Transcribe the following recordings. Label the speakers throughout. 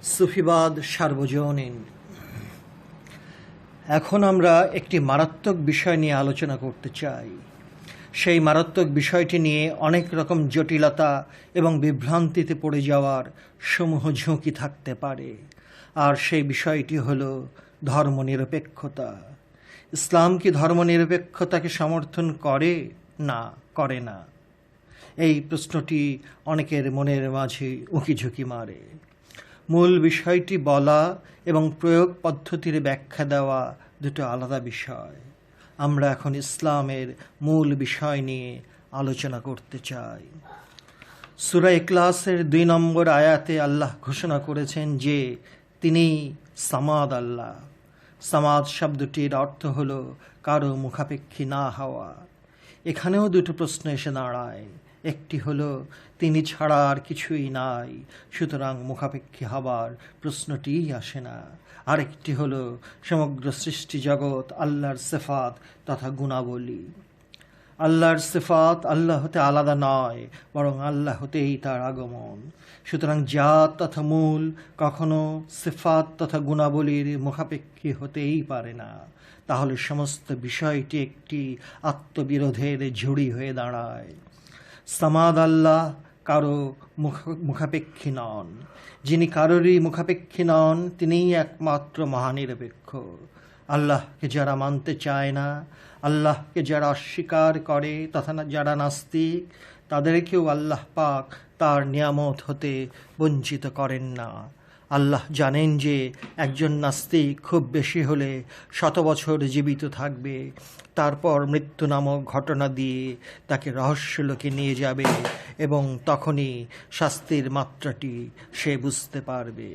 Speaker 1: সুফিবাদ সার্বজনীন। এখন আমরা একটি মারাত্মক বিষয় নিয়ে আলোচনা করতে চাই। সেই মারাত্মক বিষয়টি নিয়ে অনেক রকম জটিলতা এবং বিভ্রান্তিতে পড়ে যাওয়ার সমূহ ঝুঁকি থাকতে পারে। আর সেই বিষয়টি হল ধর্মনিরপেক্ষতা। ইসলাম কি ধর্মনিরপেক্ষতাকে সমর্থন করে? না, করে না। এই প্রশ্নটি অনেকের মনের মাঝে উঁকিঝুঁকি মারে। মূল বিষয়টি বলা এবং প্রয়োগ পদ্ধতির ব্যাখ্যা দেওয়া দুটো আলাদা বিষয়। আমরা এখন ইসলামের মূল বিষয় নিয়ে আলোচনা করতে চাই। সূরা ইখলাসের ২ নম্বর আয়াতে আল্লাহ ঘোষণা করেছেন যে তিনি সামাদ আল্লাহ। সামাদ শব্দটির অর্থ হল কারো মুখাপেক্ষী না হওয়া। এখানেও দুটো প্রশ্ন এসে দাঁড়ায়। একটি হলো তিনি ছাড়া আর কিছুই নাই, সুতরাং মুখাপেক্ষী হবার প্রশ্নটিই আসে না। আরেকটি হলো সমগ্র সৃষ্টি জগৎ আল্লাহর সিফাত তথা গুণাবলী। আল্লাহর সিফাত আল্লাহ হতে আলাদা নয়, বরং আল্লাহ হতেই তার আগমন। সুতরাং জাত তথা মূল কখনো সিফাত তথা গুণাবলীর মুখাপেক্ষী হতেই পারে না। তাহলে সমস্ত বিষয়টি একটি আত্মবিরোধের ঝুড়ি হয়ে দাঁড়ায়। সামাদ আল্লাহ কারো মুখাপেক্ষী নন। যিনি কারোরই মুখাপেক্ষী নন তিনিই একমাত্র মহানিরপেক্ষ। আল্লাহকে যারা মানতে চায় না, আল্লাহকে যারা অস্বীকার করে তথা যারা নাস্তিক, তাদেরকেও আল্লাহ পাক তার নিয়ামত হতে বঞ্চিত করেন না। আল্লাহ জানেন যে একজন নাস্তিক খুব বেশি হলে 100 বছর জীবিত থাকবে, তারপর মৃত্যু নামক ঘটনা দিয়ে তাকে রহস্যলোকে নিয়ে যাবে এবং তখনই শাস্তির মাত্রাটি সে বুঝতে পারবে।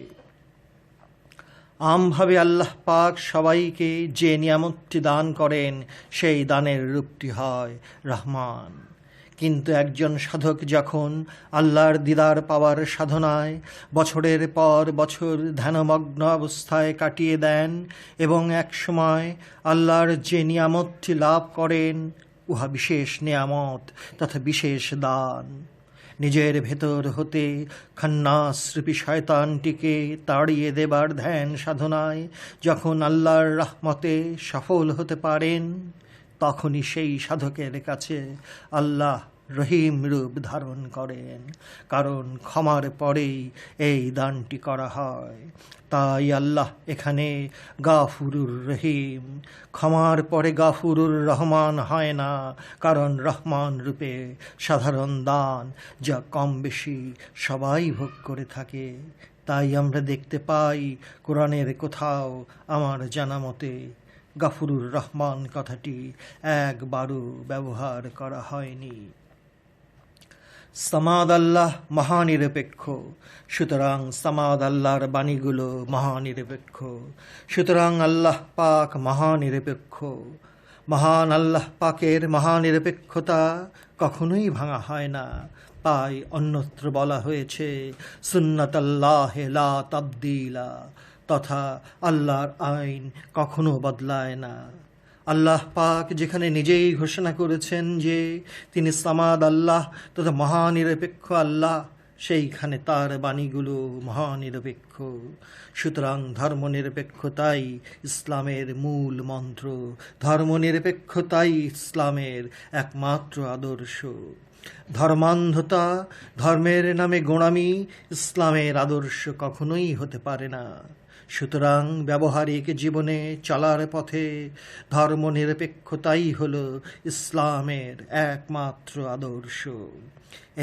Speaker 1: আমভাবে আল্লাহ পাক সবাইকে যে নিয়ামতটি দান করেন সেই দানের রূপটি হয় রহমান। কিন্তু একজন সাধক যখন আল্লাহর দিদার পাওয়ার সাধনায় বছরের পর বছর ধ্যানমগ্ন অবস্থায় কাটিয়ে দেন এবং এক সময় আল্লাহর যে নিয়ামতটি লাভ করেন উহা বিশেষ নিয়ামত তথা বিশেষ দান। নিজের ভেতর হতে খান্নাসরূপী শয়তানটিকে তাড়িয়ে দেবার ধ্যান সাধনায় যখন আল্লাহর রহমতে সফল হতে পারেন, তখনই সেই সাধকের কাছে আল্লাহ রহিম রূপ ধারণ করেন, কারণ ক্ষমার পরেই এই দানটি করা হয়। তাই আল্লাহ এখানে গাফুরুর রহিম, ক্ষমার পরে গাফুরুর রহমান হয় না, কারণ রহমান রূপে সাধারণ দান যা কম বেশি সবাই ভোগ করে থাকে। তাই আমরা দেখতে পাই কোরআনের কোথাও আমার জানা মতে গাফুরুর রহমান কথাটি একবারও ব্যবহার করা হয়নি। সামাদ আল্লাহ মহানিরপেক্ষ, সুতরাং সামাদ আল্লাহর বাণীগুলো মহানিরপেক্ষ। সুতরাং আল্লাহ পাক মহানিরপেক্ষ। মহান আল্লাহ পাকের মহানিরপেক্ষতা কখনোই ভাঙা হয় না। তাই অন্যত্র বলা হয়েছে সুন্নাতাল্লাহি লা তাবদীলা, তথা আল্লাহর আইন কখনো বদলায় না। আল্লাহ পাক যেখানে নিজেই ঘোষণা করেছেন যে তিনি সামাদ আল্লাহ তথা মহানিরপেক্ষ আল্লাহ, সেইখানে তার বাণীগুলো মহানিরপেক্ষ। সুতরাং ধর্মনিরপেক্ষতাই ইসলামের মূল মন্ত্র, ধর্মনিরপেক্ষতাই ইসলামের একমাত্র আদর্শ। ধর্মান্ধতা, ধর্মের নামে গোঁড়ামি ইসলামের আদর্শ কখনোই হতে পারে না। সুতরাং ব্যবহারিক জীবনে চলার পথে ধর্মনিরপেক্ষতাই হল ইসলামের একমাত্র আদর্শ।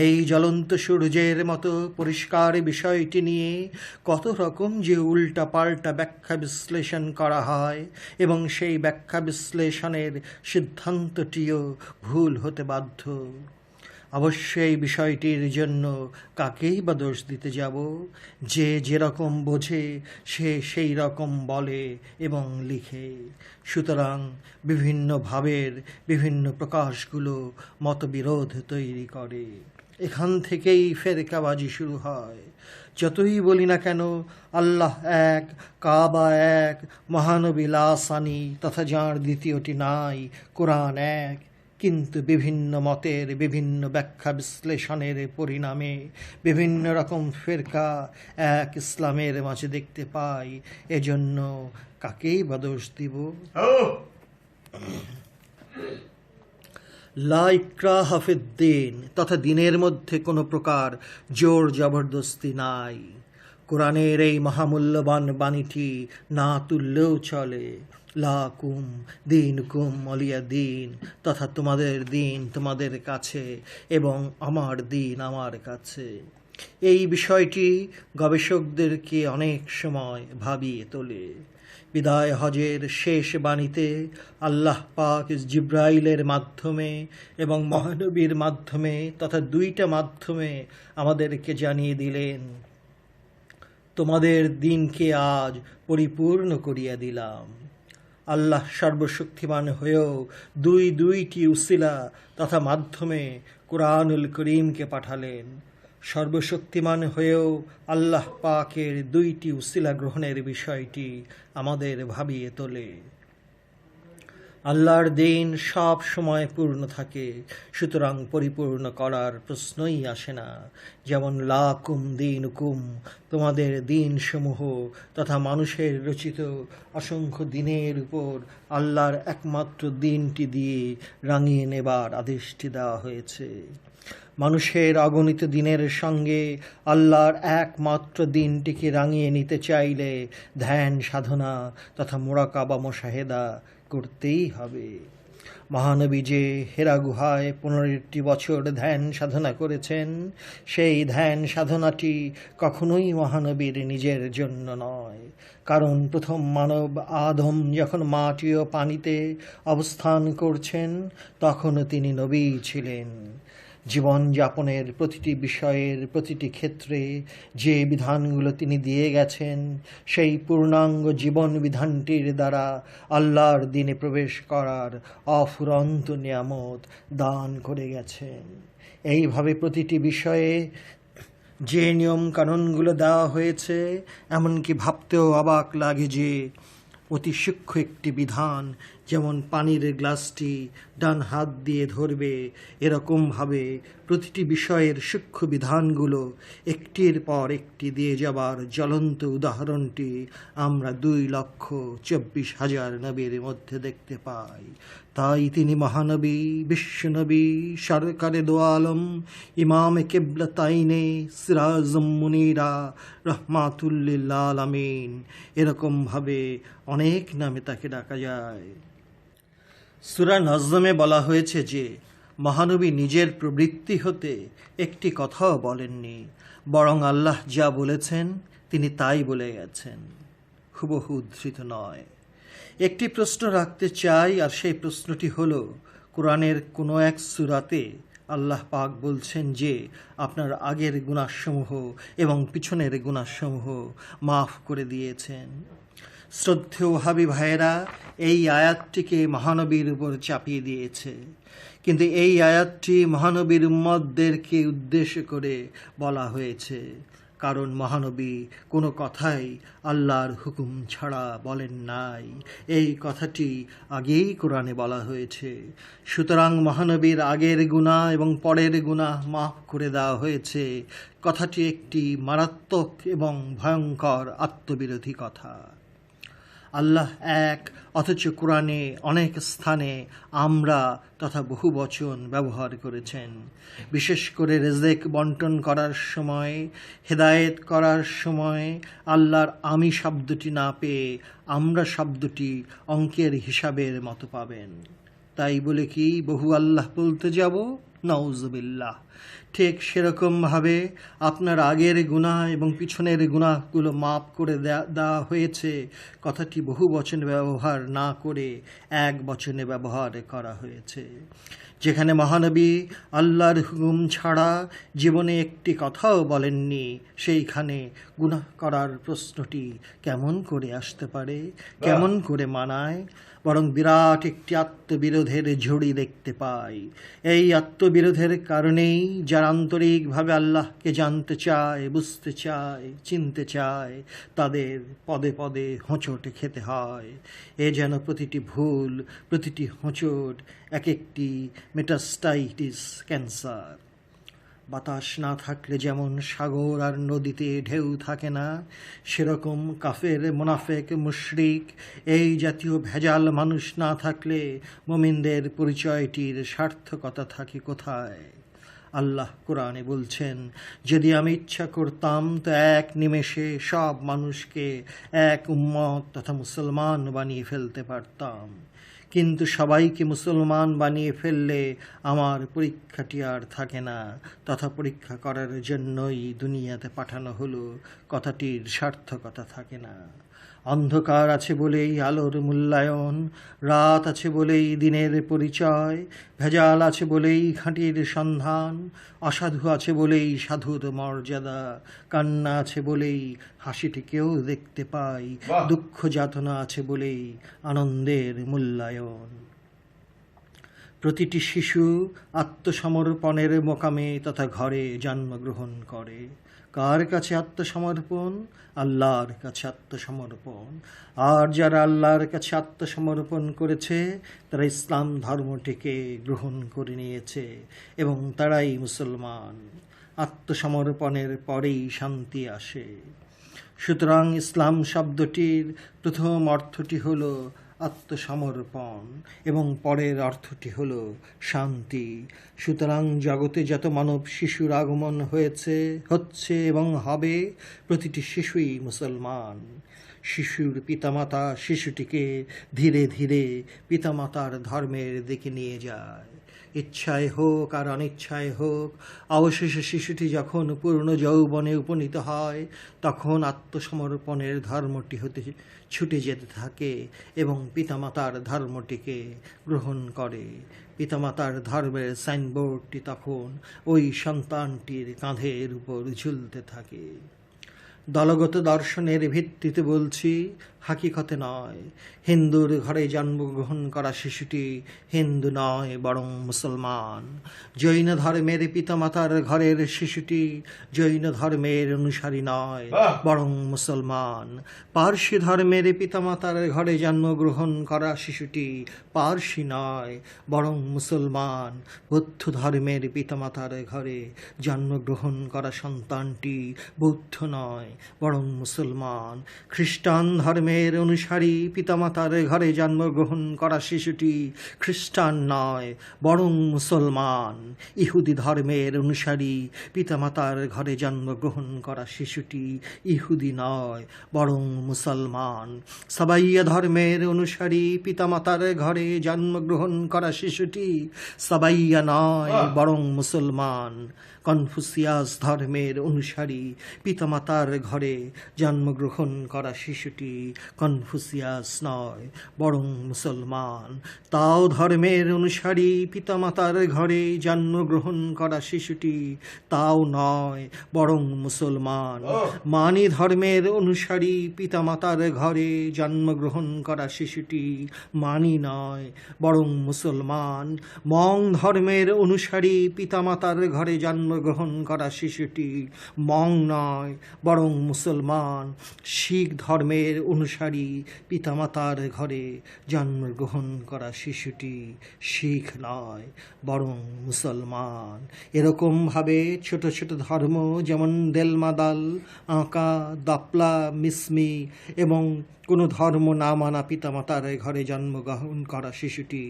Speaker 1: এই জ্বলন্ত সূর্যের মতো পরিষ্কার বিষয়টি নিয়ে কত রকম যে উল্টা পাল্টা ব্যাখ্যা বিশ্লেষণ করা হয় এবং সেই ব্যাখ্যা বিশ্লেষণের সিদ্ধান্তটিও ভুল হতে বাধ্য। অবশ্যই বিষয়টির জন্য কাকেই বা দোষ দিতে যাব? যে যেরকম বোঝে সে সেই রকম বলে এবং লিখে। সুতরাং বিভিন্ন ভাবের বিভিন্ন প্রকাশগুলো মতবিরোধ তৈরি করে। এখান থেকেই ফেরকাবাজি শুরু হয়। যতই বলি না কেন আল্লাহ এক, কাবা এক, মহানবী লা সানি তথা যাঁর দ্বিতীয়টি নাই, কোরআন এক, কিন্তু বিভিন্ন মতের বিভিন্ন ব্যাখ্যা বিশ্লেষণের পরিণামে বিভিন্ন রকম ফিরকা এক ইসলামের মাঝে দেখতে পাই। এজন্য কাকেই বা দোষ দিব? লা ইকরাহা ফিদ্দীন, তথা দিনের মধ্যে কোনো প্রকার জোর জবরদস্তি নাই। কোরআনের এই মহামূল্যবান বাণীটি না তুললেও চলে। লাকুম দীনুকুম ওয়ালিয়া দিন, তথা তোমাদের দিন তোমাদের কাছে এবং আমার দিন আমার কাছে। এই বিষয়টি গবেষকদেরকে অনেক সময় ভাবিয়ে তোলে। বিদায় হজের শেষ বাণীতে আল্লাহ পাক জিব্রাইলের মাধ্যমে এবং মহানবীর মাধ্যমে তথা দুইটা মাধ্যমে আমাদেরকে জানিয়ে দিলেন, তোমাদের দিনকে আজ পরিপূর্ণ করিয়া দিলাম। আল্লাহ সর্বশক্তিমান হয়েও দুইটি উসিলা তথা মাধ্যমে কুরআনুল করিমকে পাঠালেন। সর্বশক্তিমান হয়েও আল্লাহ পাকের দুইটি উসিলা গ্রহণের বিষয়টি আমাদের ভাবিয়ে তোলে। আল্লাহর দিন সব সময় পূর্ণ থাকে, সুতরাং পরিপূর্ণ করার প্রশ্নই আসে না। যেমন লাকুম দীনুকুম, তোমাদের দিনসমূহ তথা মানুষের রচিত অসংখ্য দিনের উপর আল্লাহর একমাত্র দিনটি দিয়ে রাঙিয়ে নেবার আদেশটি দেওয়া হয়েছে। মানুষের অগণিত দিনের সঙ্গে আল্লাহর একমাত্র দিনটিকে রাঙিয়ে নিতে চাইলে ধ্যান সাধনা তথা মুরাকাবা মুশাহেদা করতেই হবে। মহানবী যে হেরা গুহায় 15টি বছর ধ্যান সাধনা করেছেন, সেই ধ্যান সাধনাটি কখনোই মহানবীর নিজের জন্য নয়। কারণ প্রথম মানব আদম যখন মাটি ও পানিতে অবস্থান করছেন, তখনও তিনি নবী ছিলেন। জীবনযাপনের প্রতিটি বিষয়ের প্রতিটি ক্ষেত্রে যে বিধানগুলো তিনি দিয়ে গেছেন, সেই পূর্ণাঙ্গ জীবন বিধানটির দ্বারা আল্লাহর দিনে প্রবেশ করার অফুরন্ত নিয়ামত দান করে গেছেন। এইভাবে প্রতিটি বিষয়ে যে নিয়ম কানুনগুলো দেওয়া হয়েছে, এমনকি ভাবতেও অবাক লাগে যে অতি সূক্ষ্ম একটি বিধান, যেমন পানির গ্লাসটি ডান হাত দিয়ে ধরবে, এরকমভাবে প্রতিটি বিষয়ের সূক্ষ্ম বিধানগুলো একটির পর একটি দিয়ে যাবার জ্বলন্ত উদাহরণটি আমরা 2,24,000 নবীর মধ্যে দেখতে পাই। তাই তিনি মহানবী, বিশ্বনবী, সরকারে দো আলম, ইমামে কিবলাতাইনে, সিরাজুম মুনীরা, রহমাতুল লিল আলামিন, এরকমভাবে অনেক নামে তাকে ডাকা যায়। সূরা নজমে বলা হয়েছে যে মহানবী নিজের প্রবৃত্তি হতে একটি কথাও বলেননি, বরং আল্লাহ যা বলেছেন তিনি তাই বলে গেছেন, হুবহু উদ্ধৃত নয়। একটি প্রশ্ন রাখতে চাই, আর সেই প্রশ্নটি হলো, কোরআনের কোনো এক সূরাতে আল্লাহ পাক বলছেন যে আপনার আগের গুনাহসমূহ এবং পিছনের গুনাহসমূহ মাফ করে দিয়েছেন। শ্রদ্ধেয় ওহাবী ভাইয়েরা এই আয়াতটিকে মহানবীর উপর চাপিয়ে দিয়েছে, কিন্তু এই আয়াতটি মহানবীর উম্মতদেরকে উদ্দেশ্য করে বলা হয়েছে, কারণ মহানবী কোনো কথাই আল্লাহর হুকুম ছাড়া বলেন নাই। এই কথাটি আগেই কোরআনে বলা হয়েছে। সুতরাং মহানবীর আগের গুনাহ এবং পরের গুনাহ মাফ করে দেওয়া হয়েছে। কথাটি একটি মারাত্মক এবং ভয়ঙ্কর আত্মবিরোধী কথা। আল্লাহ এক, অথচ কোরআনে অনেক স্থানে আমরা তথা বহু বচন ব্যবহার করেছেন। বিশেষ করে রিজক বন্টন করার সময়, হেদায়েত করার সময় আল্লাহর আমি শব্দটি না পেয়ে আমরা শব্দটি অঙ্কের হিসাবের মতো পাবেন। তাই বলে কি বহু আল্লাহ বলতে যাব? নাউজুবিল্লাহ। ঠিক সেরকমভাবে আপনার আগের গুনাহ এবং পিছনের গুনাহগুলো মাফ করে দেওয়া হয়েছে, কথাটি বহু বচনে ব্যবহার না করে এক বচনে ব্যবহার করা হয়েছে। যেখানে মহানবী আল্লাহর হুকুম ছাড়া জীবনে একটি কথাও বলেননি, সেইখানে গুনাহ করার প্রশ্নটি কেমন করে আসতে পারে, কেমন করে মানায়? বরং বিরাট একটি আত্মবিরোধের ঝুড়ি দেখতে পাই। এই আত্মবিরোধের কারণেই যারা আন্তরিকভাবে আল্লাহকে জানতে চায়, বুঝতে চায়, চিনতে চায়, তাদের পদে পদে হোঁচট খেতে হয়। এ যেন প্রতিটি ভুল, প্রতিটি হোঁচট এক একটি মেটাস্টাইটিস ক্যান্সার। বাতাস না থাকলে যেমন সাগর আর নদীতে ঢেউ থাকে না, সেরকম কাফের, মুনাফেক, মুশরিক এই জাতীয় ভেজাল মানুষ না থাকলে মুমিনদের পরিচয়টির সার্থকতা থাকে কোথায়? আল্লাহ কোরআনে বলছেন, যদি আমি ইচ্ছা করতাম তো এক নিমেষে সব মানুষকে এক উম্মত তথা মুসলমান বানিয়ে ফেলতে পারতাম, কিন্তু সবাইকে মুসলমান বানিয়ে ফেললে আমার পরীক্ষাটি আর থাকে না, তথা পরীক্ষা করার জন্যই দুনিয়াতে পাঠানো হলো, কথাটির সার্থকতা থাকে না। অন্ধকার আছে বলেই আলোর মূল্যায়ন, রাত আছে বলেই দিনের পরিচয়, ভেজাল আছে বলেই খাঁটির সন্ধান, অসাধু আছে বলেই সাধুর মর্যাদা, কান্না আছে বলেই হাসিটিকেও দেখতে পাই, দুঃখ যাতনা আছে বলেই আনন্দের মূল্যায়ন। প্রতিটি শিশু আত্মসমর্পণের মোকামে তথা ঘরে জন্মগ্রহণ করে। কার কাছে আত্মসমর্পণ? আল্লাহর কাছে আত্মসমর্পণ। আর যারা আল্লাহর কাছে আত্মসমর্পণ করেছে তারা ইসলাম ধর্মটিকে গ্রহণ করে নিয়েছে এবং তারাই মুসলমান। আত্মসমর্পণের পরেই শান্তি আসে। সুতরাং ইসলাম শব্দটির প্রথম অর্থটি হল আত্মসমর্পণ এবং পরের অর্থটি হল শান্তি। সুতরাং জগতে যত মানব শিশুর আগমন হচ্ছে এবং হবে, প্রতিটি শিশুই মুসলমান। শিশুর পিতামাতা শিশুটিকে ধীরে ধীরে পিতামাতার ধর্মের দিকে নিয়ে যায়। ইচ্ছায় হোক আর অনিচ্ছায় হোক, অবশেষে শিশুটি যখন পূর্ণ যৌবনে উপনীত হয় তখন আত্মসমর্পণের ধর্মটি হতে ছুটে যেতে থাকে এবং পিতামাতার ধর্মটিকে গ্রহণ করে। পিতামাতার ধর্মের সাইনবোর্ডটি তখন ওই সন্তানটির কাঁধের উপর ঝুলতে থাকে। দলগত দর্শনের ভিত্তিতে বলছি, হাকিকতে নয়। হিন্দুর ঘরে জন্মগ্রহণ করা শিশুটি হিন্দু নয় বরং মুসলমান। জৈন ধর্মের পিতামাতার ঘরের শিশুটি জৈন ধর্মের অনুসারী নয় বরং মুসলমান। পার্সি ধর্মের পিতামাতার ঘরে জন্মগ্রহণ করা শিশুটি পার্সি নয় বরং মুসলমান। বৌদ্ধ ধর্মের পিতামাতার ঘরে জন্মগ্রহণ করা সন্তানটি বৌদ্ধ নয় বরং মুসলমান। খ্রিস্টান ধর্মের অনুসারী পিতামাতার ঘরে জন্মগ্রহণ করা শিশুটি খ্রিস্টান নয় বরং মুসলমান। ইহুদি ধর্মের অনুসারী পিতামাতার ঘরে জন্মগ্রহণ করা শিশুটি ইহুদি নয় বরং মুসলমান। সাবাইয়া ধর্মের অনুসারী পিতামাতার ঘরে জন্মগ্রহণ করা শিশুটি সাবাইয়া নয় বরং মুসলমান। কনফুসিয়াস ধর্মের অনুসারী পিতামাতার ঘরে জন্মগ্রহণ করা শিশুটি কনফুসিয়াস নয় বরং মুসলমান। তাও ধর্মের অনুসারী পিতামাতার ঘরে জন্মগ্রহণ করা শিশুটি তাও নয় বরং মুসলমান। মানি ধর্মের অনুসারী পিতামাতার ঘরে জন্মগ্রহণ করা শিশুটি মানি নয় বরং মুসলমান। মং ধর্মের অনুসারী পিতামাতার ঘরে জন্মগ্রহণ করা শিশুটি মং নয় বরং মুসলমান। শিখ ধর্মের অনুসারী পিতামাতার ঘরে জন্মগ্রহণ করা শিশুটি শিখ নয় বরং মুসলমান। এরকমভাবে ছোট ছোট ধর্ম যেমন দেলমাদাল, আঁকা, দাপলা, মিসমি এবং কোনো ধর্ম না মানা পিতামাতার ঘরে জন্মগ্রহণ করা শিশুটি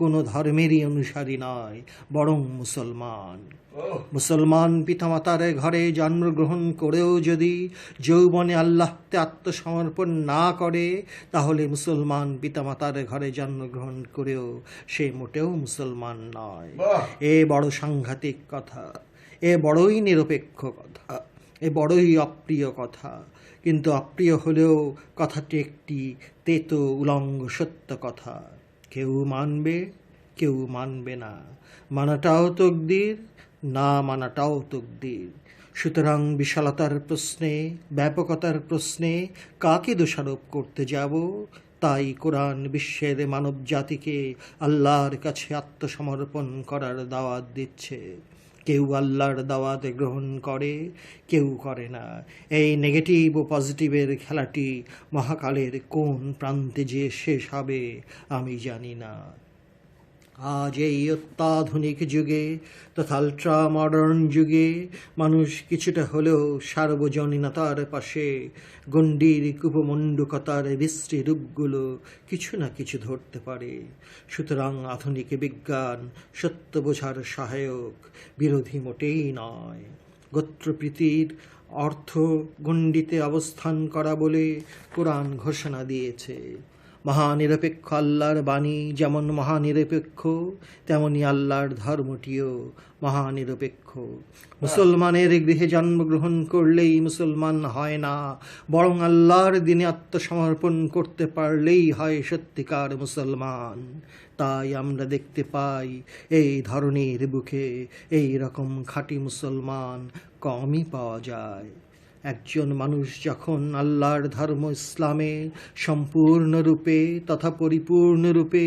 Speaker 1: কোনো ধর্মেরই অনুসারী নয় বরং মুসলমান। মুসলমান পিতামাতার ঘরে জন্মগ্রহণ করেও যদি যৌবনে আল্লাহতে আত্মসমর্পণ না করে, তাহলে মুসলমান পিতামাতার ঘরে জন্মগ্রহণ করেও সে মোটেও মুসলমান নয়। এ বড় সাংঘাতিক কথা, এ বড়ই নিরপেক্ষ কথা, এ বড়ই অপ্রিয় কথা। কিন্তু অপ্রিয় হলেও কথাটি একটি তেতো উলঙ্গ সত্য কথা। কেউ মানবে, কেউ মানবে না। মানাটাও তকদির, না মানাটাও তকদির। সুতরাং বিশালতার প্রশ্নে, ব্যাপকতার প্রশ্নে কাকে দোষারোপ করতে যাব? তাই কোরআন বিশ্বের মানব জাতিকে আল্লাহর কাছে আত্মসমর্পণ করার দাওয়াত দিচ্ছে। কেউ আল্লাহর দাওয়াত গ্রহণ করে, কেউ করে না। এই নেগেটিভ ও পজিটিভের খেলাটি মহাকালের কোন প্রান্তে যে শেষ হবে আমি জানি না। আজ এই অত্যাধুনিক যুগে তথা আল্ট্রা মডার্ন যুগে মানুষ কিছুটা হলেও সার্বজনীনতার পাশে গণ্ডির কুপমণ্ডুকতার বিশ্রী রূপগুলো কিছু না কিছু ধরতে পারে। সুতরাং আধুনিক বিজ্ঞান সত্য বোঝার সহায়ক, বিরোধী মোটেই নয়। গোত্রপ্রীতির অর্থ গণ্ডিতে অবস্থান করা বলে কোরআন ঘোষণা দিয়েছে। মহানিরপেক্ষ আল্লাহর বাণী যেমন মহানিরপেক্ষ, তেমনি আল্লাহর ধর্মটিও মহানিরপেক্ষ। মুসলমানের গৃহে জন্মগ্রহণ করলেই মুসলমান হয় না, বরং আল্লাহর দিনে আত্মসমর্পণ করতে পারলেই হয় সত্যিকার মুসলমান। তাই আমরা দেখতে পাই এই ধরনের বুকে এই রকম খাঁটি মুসলমান কমই পাওয়া যায়। একজন মানুষ যখন আল্লাহর ধর্ম ইসলামে সম্পূর্ণরূপে তথা পরিপূর্ণরূপে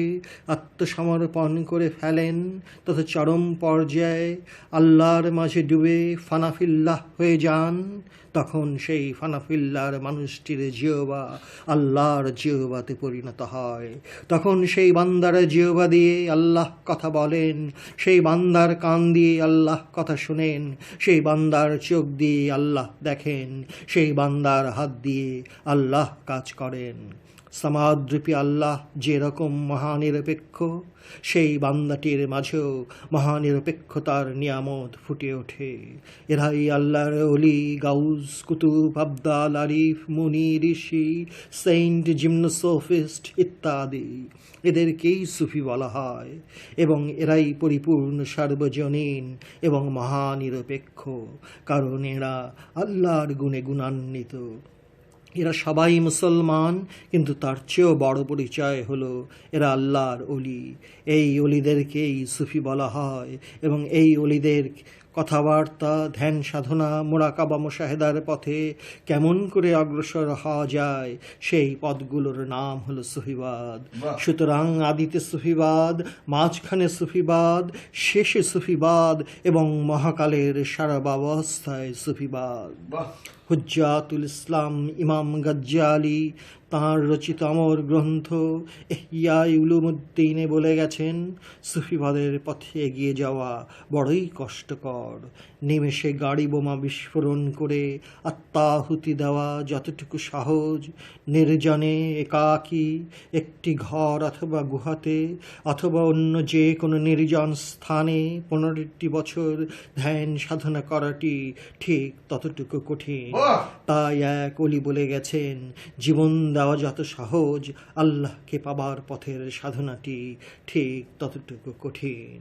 Speaker 1: আত্মসমর্পণ করে ফেলেন তথা চরম পর্যায়ে আল্লাহর মাঝে ডুবে ফানাফিল্লাহ হয়ে যান, তখন সেই ফানাফিল্লার মানুষটির জিহ্বা আল্লাহর জিহ্বাতে পরিণত হয়। তখন সেই বান্দার জিহ্বা দিয়ে আল্লাহ কথা বলেন, সেই বান্দার কান দিয়ে আল্লাহ কথা শুনেন, সেই বান্দার চোখ দিয়ে আল্লাহ দেখেন, সেই বান্দার হাত দিয়ে আল্লাহ কাজ করেন। সমাদরূপী আল্লাহ যেরকম মহানিরপেক্ষ, সেই বান্দাটির মাঝেও মহানিরপেক্ষতার নিয়ামত ফুটে ওঠে। এরাই আল্লাহর অলি, গাউস, কুতুব, আবদাল, আরিফ, মুনি, ঋষি, সেন্ট, জিমনোসোফিস্ট ইত্যাদি। এদেরকেই সুফি বলা হয় এবং এরাই পরিপূর্ণ সার্বজনীন এবং মহানিরপেক্ষ, কারণ এরা আল্লাহর গুণে গুণান্বিত। এরা সবাই মুসলমান, কিন্তু তার চেয়েও বড় পরিচয় হলো এরা আল্লাহর অলি। এই অলিদেরকেই সুফি বলা হয় এবং এই অলিদের কথাবার্তা, ধ্যান সাধনা, মোরাকাবা মুশাহেদার পথে কেমন করে অগ্রসর হওয়া যায়, সেই পথগুলোর নাম হলো সুফিবাদ। সুতরাং আদিতে সুফিবাদ, মাঝখানে সুফিবাদ, শেষে সুফিবাদ এবং মহাকালের সারাবাবস্থায় সুফিবাদ। হুজ্জাতুল ইসলাম ইমাম গজ্জালি তাঁর রচিত অমর গ্রন্থ ইহইয়া উলুমুদ্দিনে বলে গেছেন, সুফিবাদের পথে এগিয়ে যাওয়া বড়ই কষ্টকর। নিমেষে গাড়ি বোমা বিস্ফোরণ করে আত্মাহুতি দেওয়া যতটুকু সহজ, নির্জনে একাকী একটি ঘর অথবা গুহাতে অথবা অন্য যে কোনো নির্জন স্থানে 15টি বছর ধ্যান সাধনা করাটি ঠিক ততটুকু কঠিন। তাই এক অলি বলে গেছেন, জীবন দেওয়া যত সহজ, আল্লাহকে পাবার পথের সাধনাটি ঠিক ততটুকু কঠিন।